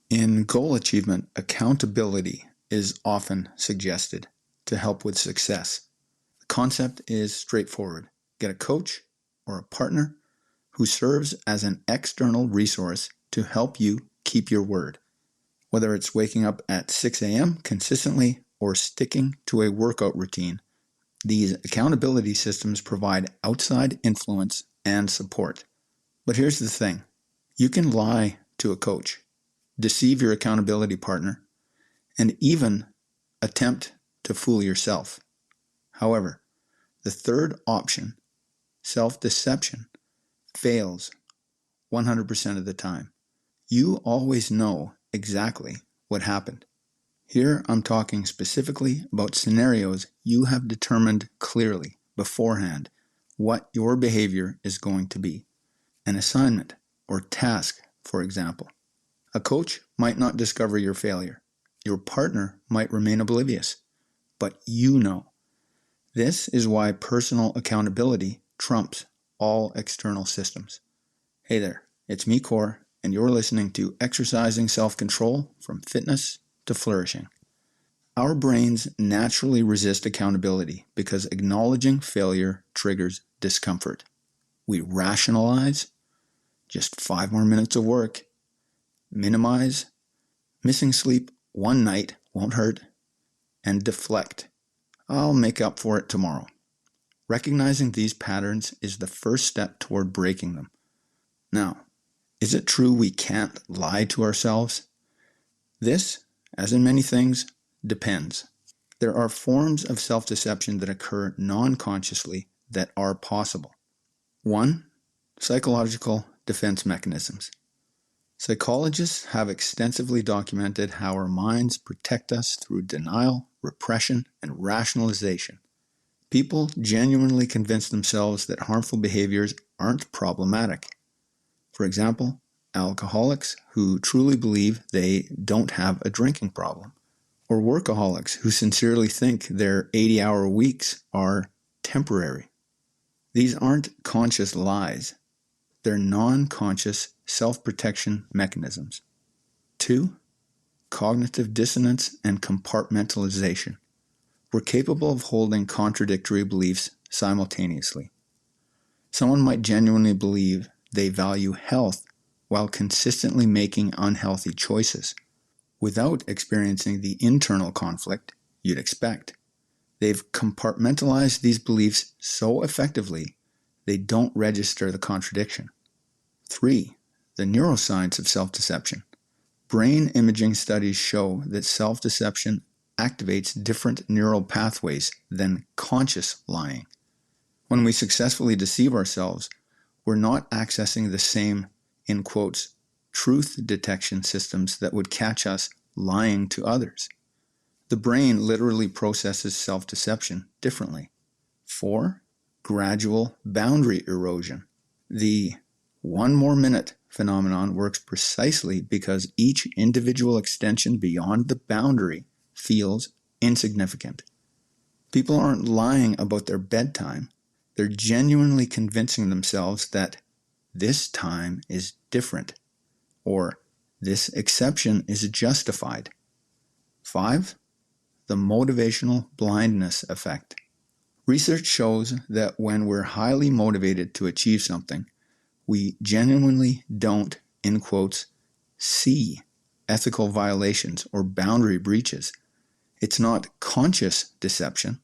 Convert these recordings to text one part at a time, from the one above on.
In goal achievement, accountability is often suggested to help with success. The concept is straightforward. Get a coach or a partner who serves as an external resource to help you keep your word. Whether it's waking up at 6 a.m. consistently or sticking to a workout routine, these accountability systems provide outside influence and support. But here's the thing. You can lie to a coach, deceive your accountability partner, and even attempt to fool yourself. However, the third option, self-deception, fails 100% of the time. You always know exactly what happened. Here I'm talking specifically about scenarios you have determined clearly beforehand what your behavior is going to be. An assignment or task, for example. A coach might not discover your failure. Your partner might remain oblivious, but you know. This is why personal accountability trumps all external systems. Hey there, it's me, Core, and you're listening to Exercising Self-Control from Fitness to Flourishing. Our brains naturally resist accountability because acknowledging failure triggers discomfort. We rationalize, just 5 more minutes of work, minimize, missing sleep one night won't hurt, and deflect. I'll make up for it tomorrow. Recognizing these patterns is the first step toward breaking them. Now, is it true we can't lie to ourselves? This, as in many things, depends. There are forms of self-deception that occur non-consciously that are possible. 1. Psychological defense mechanisms. Psychologists have extensively documented how our minds protect us through denial, repression, and rationalization. People genuinely convince themselves that harmful behaviors aren't problematic. For example, alcoholics who truly believe they don't have a drinking problem, or workaholics who sincerely think their 80-hour weeks are temporary. These aren't conscious lies. They're non-conscious self-protection mechanisms. 2. Cognitive dissonance and compartmentalization. We're capable of holding contradictory beliefs simultaneously. Someone might genuinely believe they value health while consistently making unhealthy choices, without experiencing the internal conflict you'd expect. They've compartmentalized these beliefs so effectively they don't register the contradiction. 3. The neuroscience of self-deception. Brain imaging studies show that self-deception activates different neural pathways than conscious lying. When we successfully deceive ourselves, we're not accessing the same, in quotes, truth detection systems that would catch us lying to others. The brain literally processes self-deception differently. 4. Gradual boundary erosion. The 1 more minute phenomenon works precisely because each individual extension beyond the boundary feels insignificant. People aren't lying about their bedtime. They're genuinely convincing themselves that this time is different, or this exception is justified. 5. The motivational blindness effect. Research shows that when we're highly motivated to achieve something, we genuinely don't, in quotes, see ethical violations or boundary breaches. It's not conscious deception.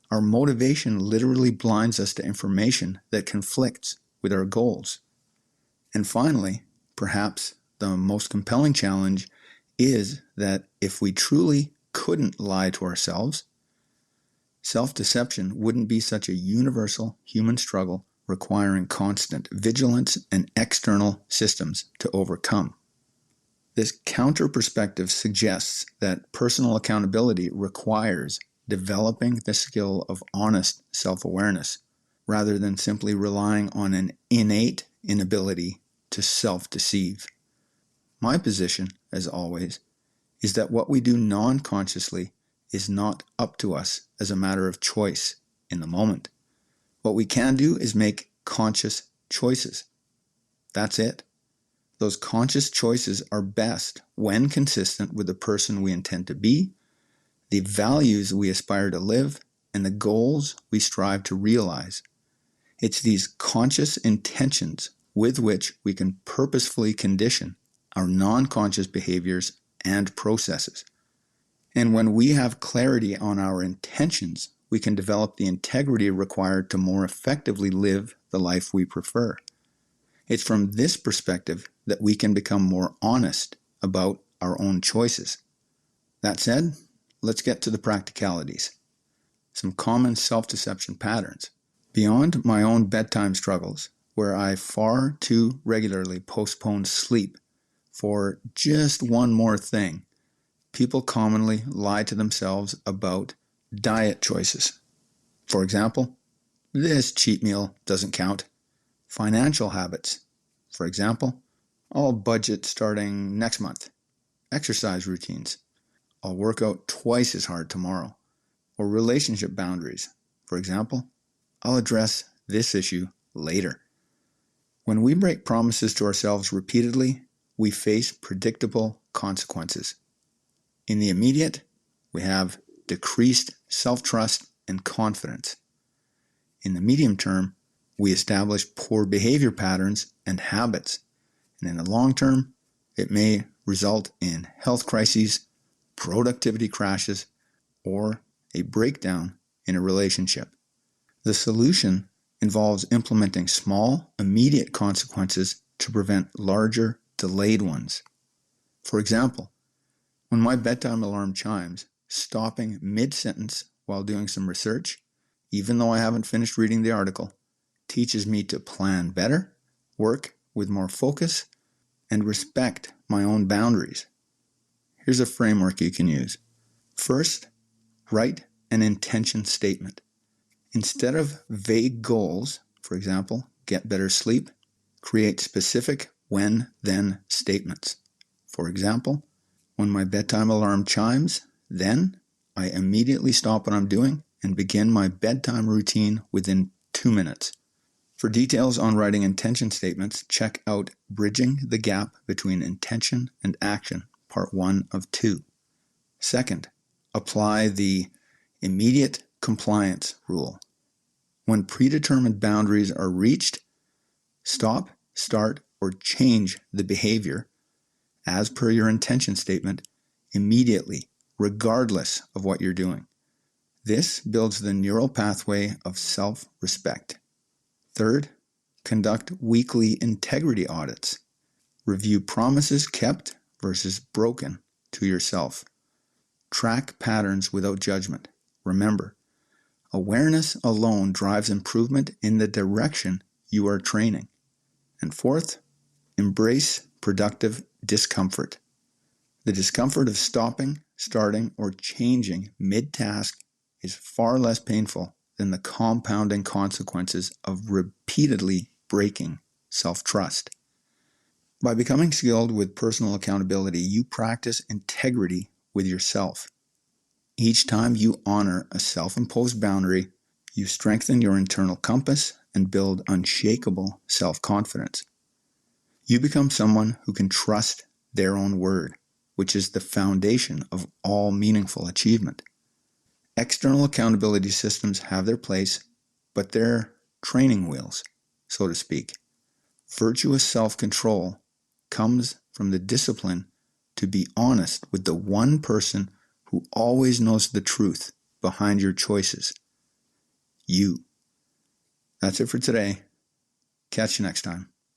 Our motivation literally blinds us to information that conflicts with our goals. And finally, perhaps the most compelling challenge is that if we truly couldn't lie to ourselves, self-deception wouldn't be such a universal human struggle requiring constant vigilance and external systems to overcome. This counter perspective suggests that personal accountability requires developing the skill of honest self-awareness rather than simply relying on an innate inability to self-deceive. My position, as always, is that what we do non-consciously is not up to us as a matter of choice in the moment. What we can do is make conscious choices. That's it. Those conscious choices are best when consistent with the person we intend to be, the values we aspire to live, and the goals we strive to realize. It's these conscious intentions with which we can purposefully condition our non-conscious behaviors and processes. And when we have clarity on our intentions, we can develop the integrity required to more effectively live the life we prefer. It's from this perspective that we can become more honest about our own choices. That said, let's get to the practicalities. Some common self-deception patterns. Beyond my own bedtime struggles, where I far too regularly postpone sleep for just one more thing, people commonly lie to themselves about diet choices. For example, this cheat meal doesn't count. Financial habits. For example, I'll budget starting next month. Exercise routines. I'll work out twice as hard tomorrow. Or relationship boundaries. For example, I'll address this issue later. When we break promises to ourselves repeatedly, we face predictable consequences. In the immediate, we have decreased self-trust and confidence. In the medium term, we establish poor behavior patterns and habits. And in the long term, it may result in health crises, productivity crashes, or a breakdown in a relationship. The solution involves implementing small, immediate consequences to prevent larger, delayed ones. For example, when my bedtime alarm chimes, stopping mid-sentence while doing some research, even though I haven't finished reading the article, teaches me to plan better, work with more focus, and respect my own boundaries. Here's a framework you can use. First, write an intention statement. Instead of vague goals, for example, get better sleep, create specific when-then statements. For example, when my bedtime alarm chimes, then I immediately stop what I'm doing and begin my bedtime routine within 2 minutes. For details on writing intention statements, check out Bridging the Gap Between Intention and Action, Part 1 of 2. Second, apply the immediate compliance rule. When predetermined boundaries are reached, stop, start, or change the behavior as per your intention statement immediately, regardless of what you're doing. This builds the neural pathway of self-respect. Third, conduct weekly integrity audits. Review promises kept versus broken to yourself. Track patterns without judgment. Remember, awareness alone drives improvement in the direction you are training. And fourth, embrace productive discomfort. The discomfort of stopping, starting, or changing mid-task is far less painful than the compounding consequences of repeatedly breaking self-trust. By becoming skilled with personal accountability, you practice integrity with yourself. Each time you honor a self-imposed boundary, you strengthen your internal compass and build unshakable self-confidence. You become someone who can trust their own word, which is the foundation of all meaningful achievement. External accountability systems have their place, but they're training wheels, so to speak. Virtuous self-control comes from the discipline to be honest with the one person who always knows the truth behind your choices. You. That's it for today. Catch you next time.